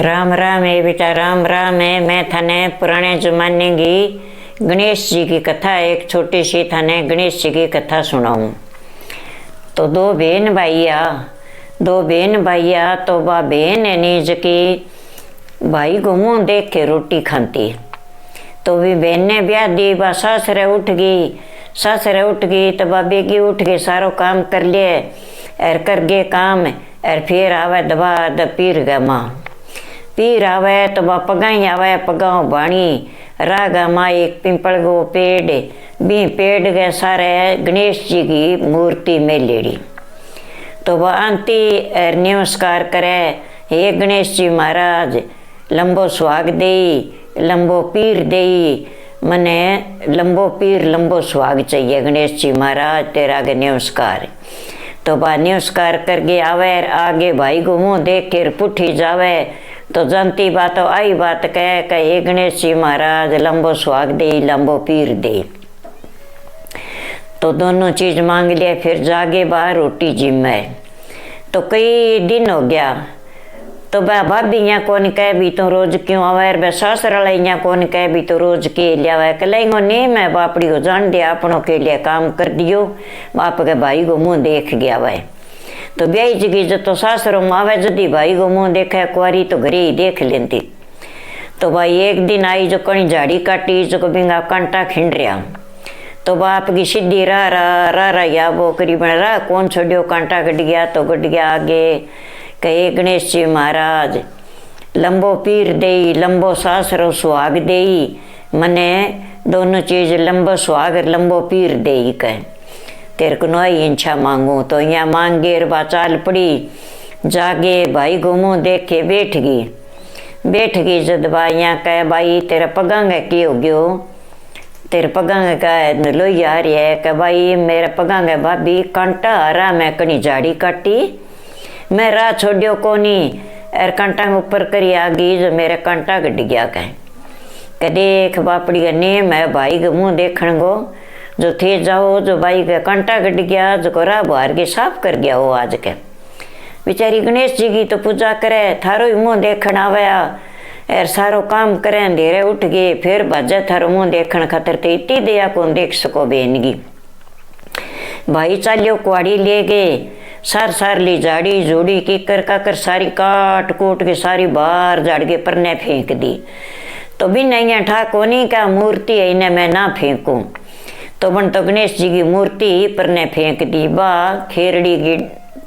राम राम है बेटा, राम राम है। मैं थाने पुराने जमाने की गणेश जी की कथा, एक छोटी सी थाने गणेश जी की कथा सुनाऊं। तो दो बहन भाइया तो बा बहन है नीज की भाई को मुँह देख के रोटी खाती। तो भी बहन ने ब्याह दी, बा सासरे उठ गई तो बा बेगी उठ के सारो काम कर लिए और कर गए काम। और फिर आवे दबा द पीर गा माँ, पीर आवे तो बा पगाई आवे, पगाओ बाणी रागा माँ एक पिंपल गो पेड़, बी पेड़ गए सारे गणेश जी की मूर्ति में लेड़ी। तो वह आंती और नमस्कार करे, हे गणेश जी महाराज लंबो सुहाग देई, लंबो पीर देई, मने लंबो पीर लंबो सुहाग चाहिए गणेश जी महाराज तेरा आगे नमस्कार। तो बा नमस्कार करके आवे, आगे भाई को मुँह देख कर पुठी जावे। तो जानती बात आई बात कह हे गणेश जी महाराज लंबो सुहाग दे, लंबो पीर दे। तो दोनों चीज मांग लिया, फिर जागे बाहर रोटी जिम्मे। तो कई दिन हो गया, तो बा भाभी यहाँ कौन कह भी तो रोज क्यों आवे, बे सासरा यहाँ कौन कह भी तो रोज के लिया कलेंगो नहीं, मैं बापड़ी को जान दिया अपनों के लिए काम कर दियो। बाप के भाई को मुँह देख गया वह। तो ब्याई जगी जो तो सासरों में आवे, जदी भाई को मुँह देखा कुआरी तो घरे ही देख लेती। तो भाई एक दिन आई जो कहीं झाड़ी काटी जो बिंगा कांटा खिंड रहा। तो बाप की सीधी रा या वो करीबन रा कौन छोड़ियो कांटा गट गया। तो गट गया आगे कहे गणेश जी महाराज लंबो पीर देई, लंबो सासरो सुहाग देई, मने दोनों चीज लंबो सुहाग लंबो पीर देई कहे तेरे को नई इच्छा मांगू। तो यहाँ मांगे बा चाल पड़ी, जागे भाई को मुँह देख के बैठ गई। जद बा यहाँ कहे भाई तेरा पगांग की हो गयो, तेरे पगांग का लोई आ रही है। कह भाई मेरा पगांग भाभी कांटा हरा, मैं कनी झाड़ी काटी, मैं राह छोड़ियो कोनी और कांटा ऊपर करी आ गई जो मेरा कांटा गड गया। कह देख बापड़ी का नेम है भाई के मुँह देखने को, जो थे जाओ जो भाई का कांटा गड गया जो राह बाहर के साफ कर गया हो। आज के बेचारी गणेश जी की तो पूजा करे, थारो ही मुँह देखन आया और सारो काम करे, अंधेरे उठ गए फिर बाजा थारो मुँह देखन खातर तो इतनी दया कौन देख सको बहन की। भाई चालियो कुआड़ी ले गए, सार ली झाड़ी जोड़ी की कर सारी काट कूट के सारी बाहर झाड़ के परने फेंक दी। तो भी नहीं ठा कोनी का मूर्ति है इन्हें मैं ना फेंकूं। तो बन तो गणेश जी की मूर्ति परने फेंक दी। बा खेरड़ी की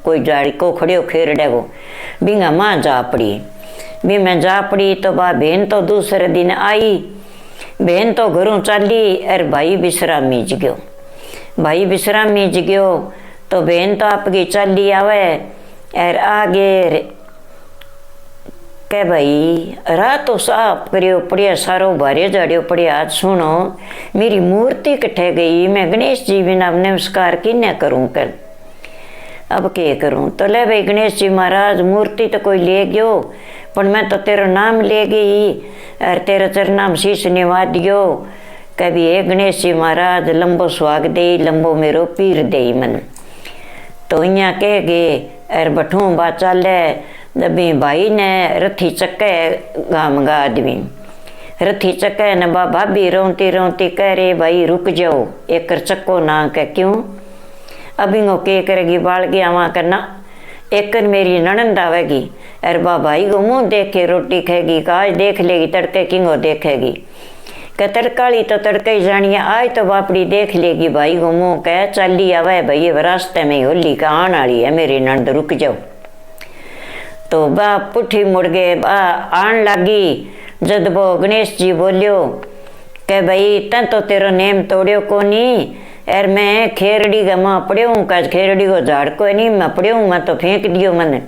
कोई झाड़ी को खड़े खेरड़े को बिंगा माँ जा पड़ी, भी मैं जा पड़ी। तो बा बहन तो दूसरे दिन आई, बहन तो घरों चाली और भाई विश्रामी ज गयो। तो बहन तो आपकी चाली आवे और आगे कह भाई राह तो साफ करियो पड़िया, सारो भारे झाड़ियो पड़िया। आज सुनो मेरी मूर्ति कट्ठे गई, मैं गणेश जी बिना नमस्कार किन्ने करूं कर, अब के करूं। तो ले भाई गणेश जी महाराज मूर्ति तो कोई ले गयो, पर मैं तो तेरा नाम ले गई और तेरा चरनाम शीश निवा दियो। कभी हे गणेश जी महाराज लंबो सुहाग दे, लंबो मेरो पीर दे मन। तो यहाँ कह गए और बठूं बा चाले। जबी भाई ने रथी चक्के गाम गा आदमी रथी चक्के न बा भाभी रोती कह रहे भाई रुक जाओ एक चक्को ना। कह क्यों, अभी वो के करेगी बाल गया वहाँ करना, एक मेरी ननंद आवेगी और बा भाई को मुँह देख के रोटी खाएगी। आज देख लेगी तड़के किंगो देखेगी, कह तड़काली तो तड़के ही जानिए, आज तो बापड़ी देख लेगी भाई को मुँह। कह चाली आवे भाई रास्ते में होली का आन वाली है मेरी नंद रुक जाओ। तो बा पुठी मुड़ गए, बा आन लगी। जद वो गणेश जी बोलियो कह भाई तन तो तेरो नेम तोड़ियो कोनी और मैं खेरड़ी का माँ पड़े हूँ, कह खेरड़ी को झाड़ को नहीं मैं पड़े हूँ, मैं तो फेंक दियो मन।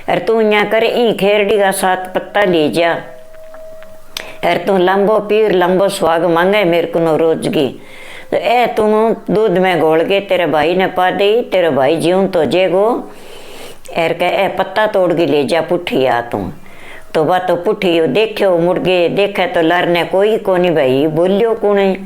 और तू यहाँ करे ई खेरड़ी का 7 पत्ता ले जा और तू लंबो पीर लंबो सुहाग मांगे मेरे को रोज की। तो ए तुम दूध में घोल के तेरे भाई ने पा दी, तेरे भाई जीऊं तो जेगो एर कह ए पत्ता तोड़ के ले जा पुठी आ तू। तो बात तो पुठी देखो मुड़ गए, देखे तो लरने कोई कोनी भाई बोलियो कौन।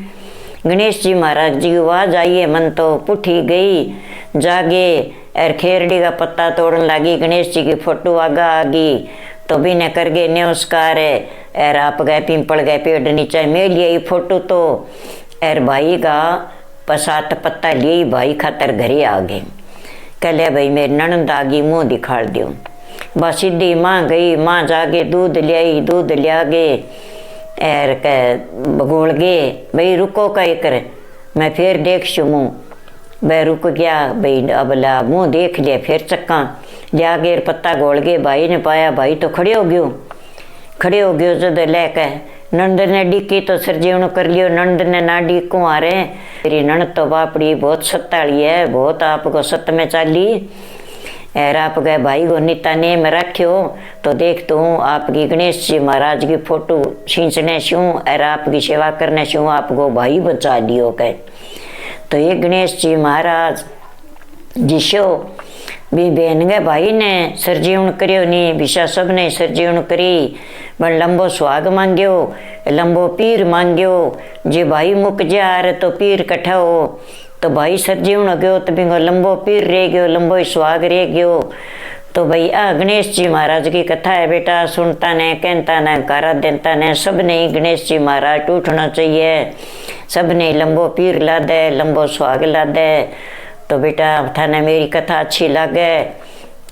गणेश जी महाराज जी की आवाज आई है, मन तो पुठी गई जागे और खेरड़ी का पत्ता तोड़न लगी। गणेश जी की फोटो आगा आ गई। तो भी न कर गए नमस्कार एर आप गए पिंपल गए पेड़ नीचे में लिए फोटो तो एर भाई का पसात पत्ता लिए भाई खातर घरे आ गए। कह भाई मेरी ननद आ गई मुँह दिखा दो। बस सीधी माँ गई, माँ जाके दूध लियाई, दूध लिया गे एर कह बगोल गए भाई रुको कह कर मैं फिर देख मुँह वह रुक गया भाई अब ला मुँह देख लिया फिर चक्का लिया गे पत्ता गोल गए। भाई ने पाया भाई तो खड़े हो गयो जद लेके नंद ने डिकी तो सरजीवन कर लियो। नंद ने ना डिको आ रहे तेरी नंद तो बापड़ी बहुत सत्ताली है, बहुत आपको सत्य में चाली एर आप गए भाई को नीता नेम रखियो। तो देख तो आपकी गणेश जी महाराज की फोटो खींचने शूँ और आपकी सेवा करने शूँ आपको भाई बचा लियो कह। तो ये गणेश जी महाराज जिसो भी बहन गए भाई ने सरजीवन करियो नहीं विशा सब ने सरजीवन करी बन लंबो सुहाग मांग्यो, लंबो पीर मांग्यो। जे भाई मुक जा तो पीर कट्ठा हो तो भाई सरजीवन गयो तो बिंगो लंबो पीर रह गयो, लंबो सुहाग रह गयो। तो भाई आ गणेश जी महाराज की कथा है बेटा, सुनता ने कहता ने कारा देता ने सब ने गणेश जी महाराज टूटना चाहिए, सब ने लंबो पीर ला दे, लंबो सुहाग ला दे। तो बेटा थाने मेरी कथा अच्छी लगे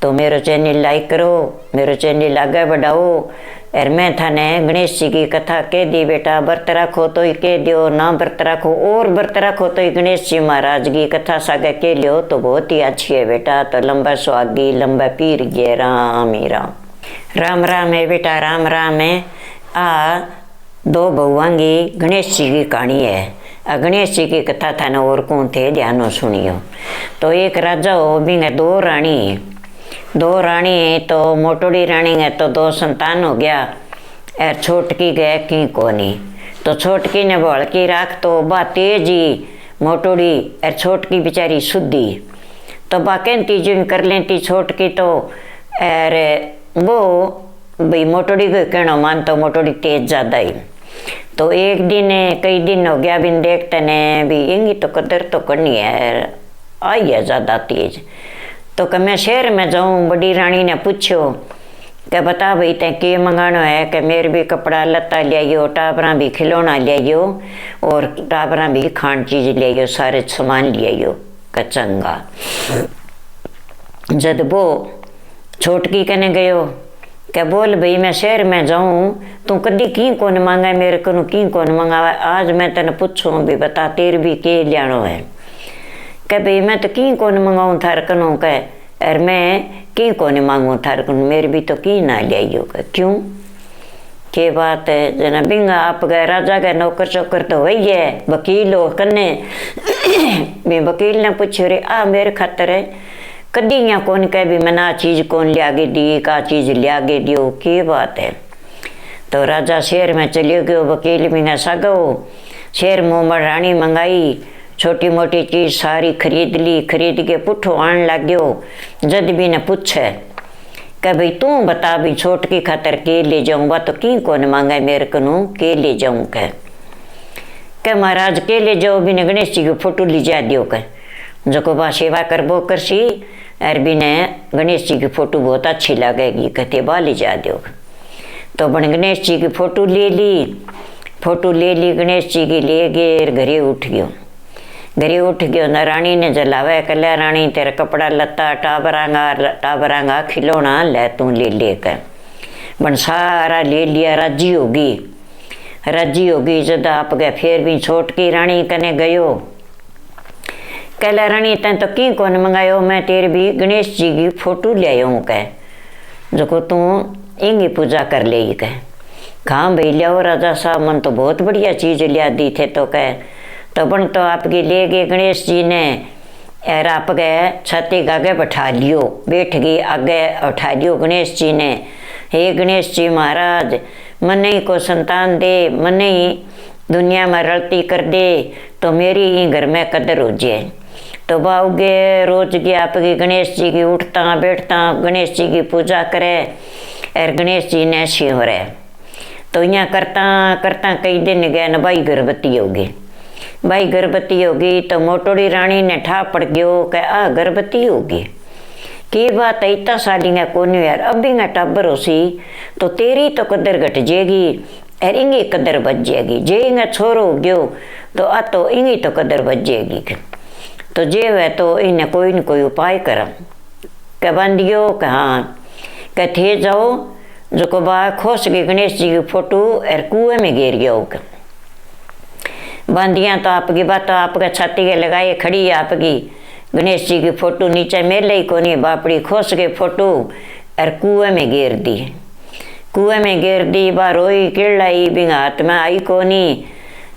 तो मेरे चैनल लाइक करो, मेरे चैनल आगे बढ़ाओ। और मैं थाने गणेश जी की कथा कह दी बेटा, व्रत रखो तो ही कह दियो, ना व्रत रखो और व्रत रखो तो ही गणेश जी महाराज की कथा सागे कह लियो तो बहुत ही अच्छी है बेटा। तो लंबा सुहागी लंबा पीर गे राम ही राम। राम राम है बेटा, राम राम है। आ दो बहुआं की गणेश जी की कहानी है। गणेश जी की कथा थाने और कौन थे ध्यान सुनियो। तो एक राजा हो भी दो रानी है तो मोटोड़ी रानी है तो दो संतान हो गया और छोटकी गए की कोनी। तो छोटकी ने बोल की राख तो बा तेजी मोटोड़ी और छोटकी बेचारी शुद्धि। तो बा कहती जिन कर लेती छोटकी तो और वो भाई मोटोड़ी को कहना मान तो मोटोड़ी तेज ज्यादा ही। तो एक दिन कई दिन हो गया बिन देखते ने भी इंगी तो कदर तो करनी है आई है ज्यादा तेज। तो कि मैं शहर में जाऊँ, बड़ी रानी ने पूछो कि बता भाई ते के मंगाना है कि मेरे भी कपड़ा लत्ता लियाइयो, टाबरा भी खिलौना लियाइयो और टाबरा भी खान चीज लियाइयो, सारे सामान लियाइयो का चंगा। जब वो छोटकी कहने गयो क्या बोल भाई मैं शहर में जाऊँ तू कदी की कौन मांगा मेरे को की कौन मंगावा, आज मैं तेने पूछूँ भी बता तेरे भी के लियानो है। कह भाई मैं तो की कौन मंगाऊँ थार कनो कह और मैं की कौन मांगूँ थार कनो मेरे भी तो की ना लियाइयो कह। क्यों के बात है जना बिंगा आप गए राजा गए नौकर चौकर तो वही है वकील हो कन्ने भी वकील ने पूछो रे आ मेरे खातर है कदी यहाँ कौन कह भी मैंने आ चीज कौन लिया गे दी का चीज लिया गे दियो के बात है। तो राजा शहर में चले गयो, वकील भी सागो शहर में रानी मंगाई, छोटी मोटी चीज सारी खरीद ली, खरीद के पुठो आन लग गयो। जद भी ने पूछे कि भाई तू बता भी छोटकी खातर के ले जाऊँ, बा तो की कौन मांगा मेरे को के ले जाऊँ कह महाराज के ले जाओ भी ने गणेश जी की फोटो ली जा दियो कह जो बा सेवा करबो करसी और भी ने गणेश जी की फोटो बहुत अच्छी लगेगी कहते बा ले जा दो। तो बन गणेश जी की फोटो ले ली गणेश जी की ले गए घरे उठ गयो न रानी ने जलावे कल्या रानी तेरा कपड़ा लत्ता टाबरांगा खिलौना ले तू ले कर बन सारा ले लिया। राजी होगी जब आप गए फिर भी छोटकी रानी कने गयो कहला रानी तें तो की कौन मंगायो, मैं तेरे भी गणेश जी की फोटो ले आयो कह जो को तू इंगी पूजा कर ले कह। कहाँ भाई लियाओ राजा साहब मन तो बहुत बढ़िया चीज लिया दी थे तो कह। तो बन तो आपके ले गए गणेश जी ने और आप गए छाती के आगे बैठा लियो, बैठ गई आगे उठा लियो गणेश जी ने। हे गणेश जी महाराज मन ही को संतान दे, मन ही दुनिया में रलती कर दे तो मेरी ही घर में कदर हो जाए। तो बाउगे रोज की आपकी गणेश जी की उठता बैठता गणेश जी की पूजा करे और गणेश जी ने ऐसी हो रहे। तो यहाँ करता कई दिन गए न भाई गर्भवती होगी तो मोटोड़ी रानी ने ठा पड़ गयो कि आ गर्भवती होगी की बात है इतना सालिंगा कोनी यार अभी ना टब्बर होसी तो तेरी तो कदर घट जाएगी और इंगी कदर बच जाएगी। जे इंगा छोरो गयो तो आ तो इंगी तो कदर बच जाएगी। तो जे वह तो इन्हें कोई न कोई उपाय करा के बंदियो के हाँ के थे जाओ जो को बा खोस के गणेश जी की फोटो और कुएं में गिर गया होगा। बंदियाँ तो आपकी बात तो आपका छाती के लगाए खड़ी है आपकी गणेश जी की फोटो नीचे मेले ही कोनी बापड़ी खोस के फोटो और कुएं में गिर दी। कुएं में गिर दी बा रोई किड़लाई बिंगा हाथ में आई कोनी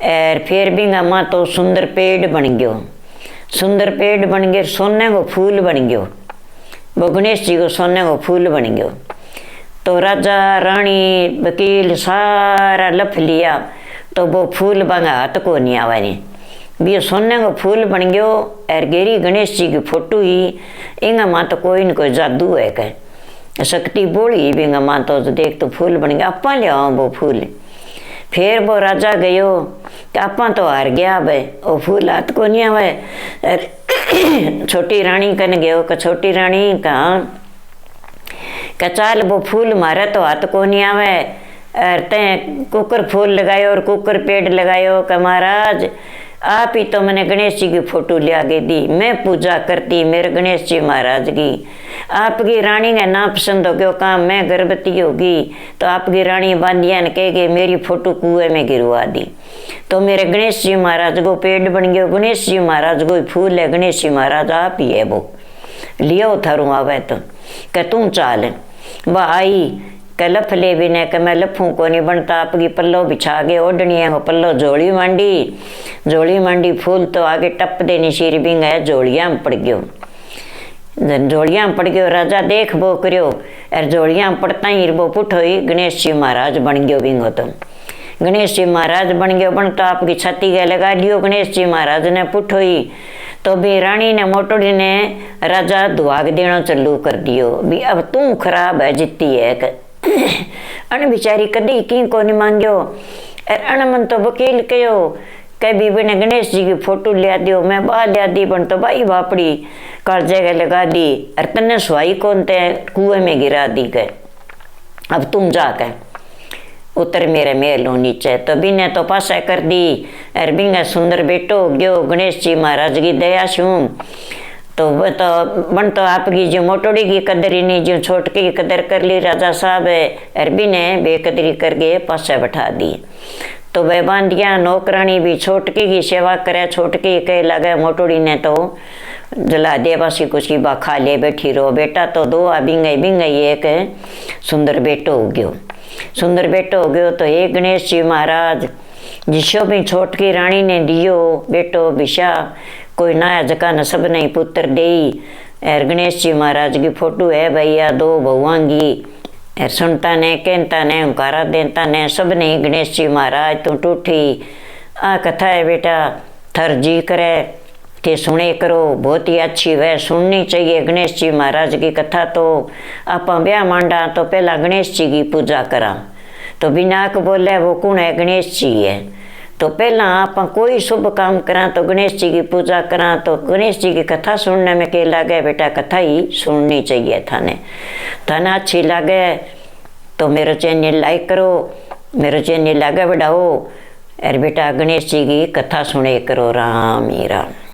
और फिर बिंगा माँ तो सुंदर पेड़ बन गयो। सुंदर पेड़ बन गए सोने को फूल बन गयो। वो गणेश जी को सोने को फूल बन गयो। तो राजा रानी वकील सारा लफ लिया तो वो फूल बंगा हाथ को नहीं आवानी भी सोने को फूल बन गयो। और गेरी गणेश जी की फोटो ही इंगा माँ तो कोई न कोई जादू है कह शक्ति बोली बिंगा माँ तो देख तो फूल बन गया अपा ले आओ वो फूल। फिर वो राजा गयो कि आपा तो हार गया भाई वो फूल हाथ को नहीं आवे। छोटी रानी कन गयो कि छोटी रानी कहाँ कचाल वो फूल मारे तो हाथ को नहीं आवे और तैं कुकर फूल लगायो और कुकर पेड़ लगायो कि महाराज आप ही तो मैंने गणेश जी की फोटो लिया के दी मैं पूजा करती मेरे गणेश जी महाराज की। आपकी रानी का ना पसंद हो गयो काम मैं गर्भवती होगी तो आपकी रानी बांधिया ने कह गए मेरी फोटो कुएं में गिरवा दी। तो मेरे गणेश जी महाराज को पेड़ बन गयो। गणेश जी महाराज को फूल है गणेश जी महाराज आप ही है वो लियो थारू आवे तो क तू चाल वह आई क लफ ले भी ने क मैं लफू को नहीं बनता आपकी पल्लो बिछा के ओढ़नी है पल्लो जोड़ी मांडी फूल तो आगे टप देनी शीर बिंग है जोड़िया में पड़ गयो। जोड़िया में पड़ गयो राजा देख बो करियो और जोड़िया में पड़ता ही वो पुठो ही गणेश जी महाराज बन गयो बिंगो। तो गणेश जी महाराज बन गयो बन तो आपकी छाती के लगा लियो गणेश जी महाराज ने पुठो ही। तो भी रानी ने मोटोड़ी ने राजा दुआग देना चालू कर दियो भी अब तू खराब है जितती है अन बिचारी कदी की को नहीं मांगियो। और अन मन तो वकील कहो कह भी बिने गणेश जी की फोटो लिया दियो मैं बा लिया दी बन तो भाई बापड़ी कर जगह लगा दी और तन्ने सुहाई कौन ते कुएं में गिरा दी गए अब तुम जाकर उतर मेरे महल नीचे। तो बिने तो पासा कर दी और बिंगा सुंदर बेटो गयो गणेश जी महाराज की दया शू। तो वो तो बन तो आपकी जो मोटोड़ी की कदर ही नहीं जो छोटकी की कदर कर ली राजा साहब और बिने बेकदरी करके पासा बैठा दी। तो वह बांधिया नौकरानी भी छोटकी की सेवा करे छोटकी कह लगे मोटोड़ी ने तो जला दे बस कुछ की बा खा ले बैठी रहो बेटा तो दो बिंगई एक सुंदर बेटो हो गयो। सुंदर बेटो हो गयो तो हे गणेश जी महाराज जिसो भी छोटकी रानी ने दियो बेटो बिशा कोई नया जका न सब नहीं पुत्र दे। और गणेश जी महाराज की फोटो है भैया दो भगवांगी और सुनता ने कहता ने हुकारा देता ने सब नहीं गणेश जी महाराज तू टूठी आ कथा है बेटा थर जी करे कि सुने करो बहुत ही अच्छी वह सुननी चाहिए गणेश जी महाराज की कथा। तो आप ब्याह मांडा तो पहला गणेश जी की पूजा करा तो बिनाक बोले वो कौन है गणेश जी है। तो पहला आप कोई शुभ काम करा तो गणेश जी की पूजा करा तो गणेश जी की कथा सुनने में के लगे बेटा कथा ही सुननी चाहिए थाने अच्छी लगे तो मेरे चैनल लाइक करो मेरे चैनल आगे बढ़ाओ और बेटा गणेश जी की कथा सुने करो राम ही राम।